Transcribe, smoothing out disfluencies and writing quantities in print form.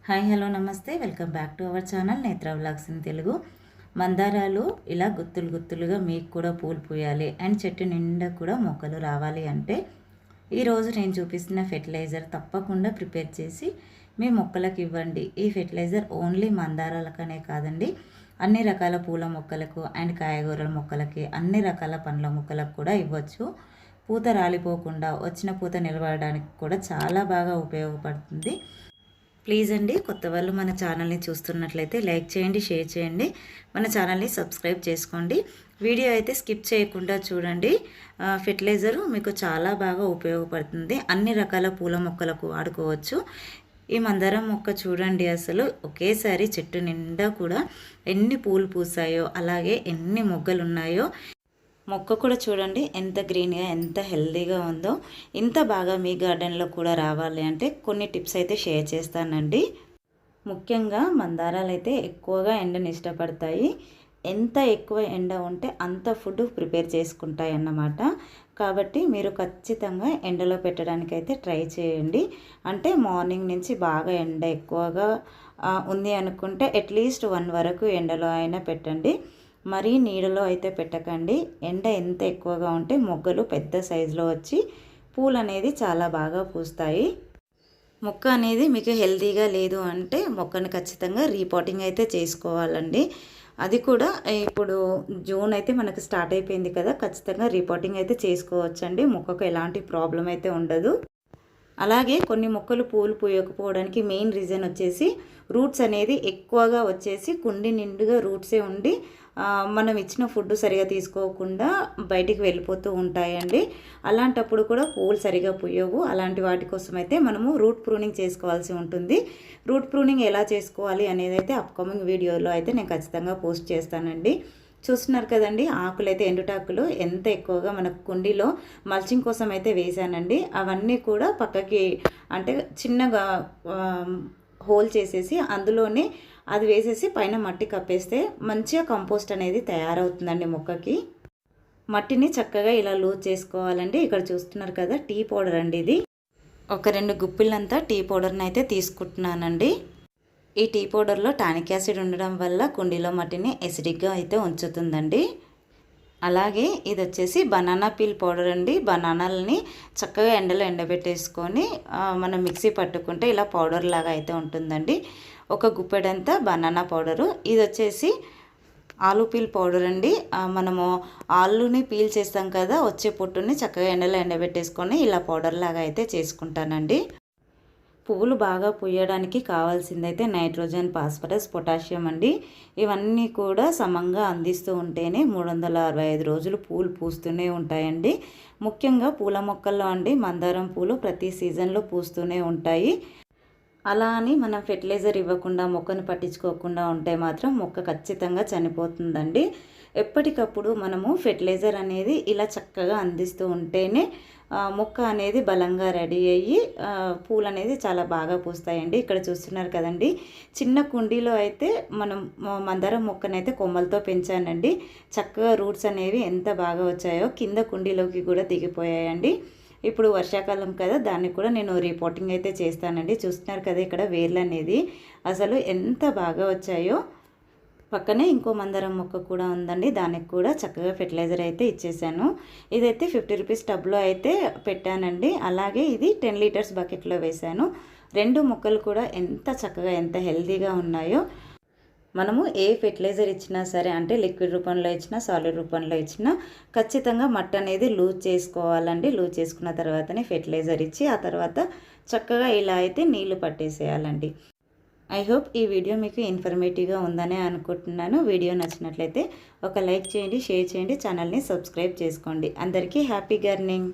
Hi hello నమస్తే welcome back to our channel నేత్ర vlogs in Telugu. మందారాలు ఇలా గుత్తులు గుత్తులుగా మీకు కూడా పూలు పూయాలి అండ్ చెట్టు నిండా కూడా మొక్కలు రావాలి అంటే ఈరోజు నేను చూపిస్తున్న ఫెర్టిలైజర్ తప్పకుండా ప్రిపేర్ చేసి మీ మొక్కలకు ఇవ్వండి. ఈ ఫెర్టిలైజర్ ఓన్లీ మందారాలకనే కాదండి, అన్ని రకాల పూల మొక్కలకు అండ్ కాయగూరల మొక్కలకి, అన్ని రకాల పండ్ల మొక్కలకు కూడా ఇవ్వచ్చు. పూత రాలిపోకుండా వచ్చిన పూత నిలబడడానికి కూడా చాలా బాగా ఉపయోగపడుతుంది. ప్లీజ్ అండి, కొత్త వాళ్ళు మన ఛానల్ని చూస్తున్నట్లయితే లైక్ చేయండి, షేర్ చేయండి, మన ఛానల్ని సబ్స్క్రైబ్ చేసుకోండి. వీడియో అయితే స్కిప్ చేయకుండా చూడండి. ఫెర్టిలైజరు మీకు చాలా బాగా ఉపయోగపడుతుంది. అన్ని రకాల పూల మొక్కలకు వాడుకోవచ్చు. ఈ మందారం మొక్క చూడండి, అసలు ఒకేసారి చెట్టు నిండా కూడా ఎన్ని పూలు పూసాయో, అలాగే ఎన్ని మొగ్గలు ఉన్నాయో. మొక్క కూడా చూడండి ఎంత గ్రీన్గా, ఎంత హెల్తీగా ఉందో. ఇంత బాగా మీ గార్డెన్లో కూడా రావాలి అంటే కొన్ని టిప్స్ అయితే షేర్ చేస్తానండి. ముఖ్యంగా మందారాలు అయితే ఎక్కువగా ఎండని ఇష్టపడతాయి. ఎంత ఎక్కువ ఎండ ఉంటే అంత ఫుడ్ ప్రిపేర్ చేసుకుంటాయి అన్నమాట. కాబట్టి మీరు ఖచ్చితంగా ఎండలో పెట్టడానికైతే ట్రై చేయండి. అంటే మార్నింగ్ నుంచి బాగా ఎండ ఎక్కువగా ఉంది అనుకుంటే అట్లీస్ట్ 1 వరకు ఎండలో అయినా పెట్టండి. మరీ నీడలో అయితే పెట్టకండి. ఎండ ఎంత ఎక్కువగా ఉంటే మొగ్గలు పెద్ద సైజులో వచ్చి పూలు అనేది చాలా బాగా పూస్తాయి. మొక్క అనేది మీకు హెల్తీగా లేదు అంటే మొక్కని ఖచ్చితంగా రీపాటింగ్ అయితే చేసుకోవాలండి. అది కూడా ఇప్పుడు జూన్ అయితే మనకు స్టార్ట్ అయిపోయింది కదా, ఖచ్చితంగా రీపాటింగ్ అయితే చేసుకోవచ్చండి. మొక్కకు ఎలాంటి ప్రాబ్లం అయితే ఉండదు. అలాగే కొన్ని మొక్కలు పూలు పూయకపోవడానికి మెయిన్ రీజన్ వచ్చేసి రూట్స్ అనేది ఎక్కువగా వచ్చేసి కుండి నిండుగా రూట్సే ఉండి మనం ఇచ్చిన ఫుడ్ సరిగా తీసుకోకుండా బయటికి వెళ్ళిపోతూ ఉంటాయండి. అలాంటప్పుడు కూడా పూలు సరిగా పూయవు. అలాంటి వాటి కోసం అయితే మనము రూట్ ప్రూనింగ్ చేసుకోవాల్సి ఉంటుంది. రూట్ ప్రూనింగ్ ఎలా చేసుకోవాలి అనేది అయితే అప్కమింగ్ వీడియోలో అయితే నేను ఖచ్చితంగా పోస్ట్ చేస్తానండి. చూస్తున్నారు కదండి, ఆకులు అయితే ఎండుటాకులు ఎంత ఎక్కువగా మనకు కుండీలో మల్చింగ్ కోసం అయితే వేసానండి. అవన్నీ కూడా పక్కకి అంటే చిన్నగా హోల్ చేసేసి అందులోనే అది వేసేసి పైన మట్టి కప్పేస్తే మంచిగా కంపోస్ట్ అనేది తయారవుతుందండి మొక్కకి. మట్టిని చక్కగా ఇలా లూజ్ చేసుకోవాలండి. ఇక్కడ చూస్తున్నారు కదా, టీ పౌడర్ అండి ఇది. ఒక 2 గుప్పిళ్ళంతా టీ పౌడర్ని అయితే తీసుకుంటున్నానండి. ఈ టీ పౌడర్లో టానిక్ యాసిడ్ ఉండడం వల్ల కుండీలో మట్టిని ఎసిడిక్గా అయితే ఉంచుతుందండి. అలాగే ఇది వచ్చేసి బనానా పీల్ పౌడర్ అండి. బనానాలని చక్కగా ఎండలో ఎండబెట్టేసుకొని మనం మిక్సీ పట్టుకుంటే ఇలా పౌడర్ లాగా అయితే ఉంటుందండి. ఒక గుప్పెడంతా బనానా పౌడరు. ఇది వచ్చేసి ఆలు పీల్ పౌడర్ అండి. మనము ఆలుని పీల్ చేస్తాం కదా, వచ్చే పొట్టుని చక్కగా ఎండలో ఎండబెట్టేసుకొని ఇలా పౌడర్ లాగా అయితే చేసుకుంటానండి. పువ్వులు బాగా పూయడానికి కావాల్సిందైతే నైట్రోజన్, ఫాస్ఫరస్, పొటాషియం అండి. ఇవన్నీ కూడా సమంగా అందిస్తూ ఉంటేనే 365 రోజులు పూలు పూస్తూనే ఉంటాయండి. ముఖ్యంగా పూల మొక్కల్లో అండి మందారం పూలు ప్రతి సీజన్లో పూస్తూనే ఉంటాయి. అలా అని మనం ఫెర్టిలైజర్ ఇవ్వకుండా మొక్కను పట్టించుకోకుండా ఉంటే మాత్రం మొక్క ఖచ్చితంగా చనిపోతుందండి. ఎప్పటికప్పుడు మనము ఫెర్టిలైజర్ అనేది ఇలా చక్కగా అందిస్తూ ఉంటేనే మొక్క అనేది బలంగా రెడీ అయ్యి పూలు అనేది చాలా బాగా పూస్తాయండి. ఇక్కడ చూస్తున్నారు కదండి, చిన్న కుండీలో అయితే మనం మందారం మొక్కనైతే కొమ్మలతో పెంచానండి. చక్కగా రూట్స్ అనేవి ఎంత బాగా వచ్చాయో కింద కుండీలోకి కూడా దిగిపోయాయండి. ఇప్పుడు వర్షాకాలం కదా, దాన్ని కూడా నేను రిపోర్టింగ్ అయితే చేస్తానండి. చూస్తున్నారు కదా, ఇక్కడ వేర్లు అనేది అసలు ఎంత బాగా వచ్చాయో. పక్కనే ఇంకో మందారం మొక్క కూడా ఉందండి, దానికి కూడా చక్కగా ఫెర్టిలైజర్ అయితే ఇచ్చేసాను. ఇదైతే 50 రూపీస్ టబ్లో అయితే పెట్టానండి. అలాగే ఇది 10 లీటర్స్ బకెట్లో వేశాను. 2 మొక్కలు కూడా ఎంత చక్కగా ఎంత హెల్తీగా ఉన్నాయో. మనము ఏ ఫెర్టిలైజర్ ఇచ్చినా సరే, అంటే లిక్విడ్ రూపంలో ఇచ్చినా సాలిడ్ రూపంలో ఇచ్చినా ఖచ్చితంగా మట్టి అనేది లూజ్ చేసుకోవాలండి. లూజ్ చేసుకున్న తర్వాతనే ఫెర్టిలైజర్ ఇచ్చి ఆ తర్వాత చక్కగా ఇలా అయితే నీళ్లు పట్టేసేయాలండి. ఐ హోప్ ఈ వీడియో మీకు ఇన్ఫర్మేటివ్గా ఉందనే అనుకుంటున్నాను. వీడియో నచ్చినట్లయితే ఒక లైక్ చేయండి, షేర్ చేయండి, ఛానల్ని సబ్స్క్రైబ్ చేసుకోండి. అందరికీ హ్యాపీ గార్డెనింగ్.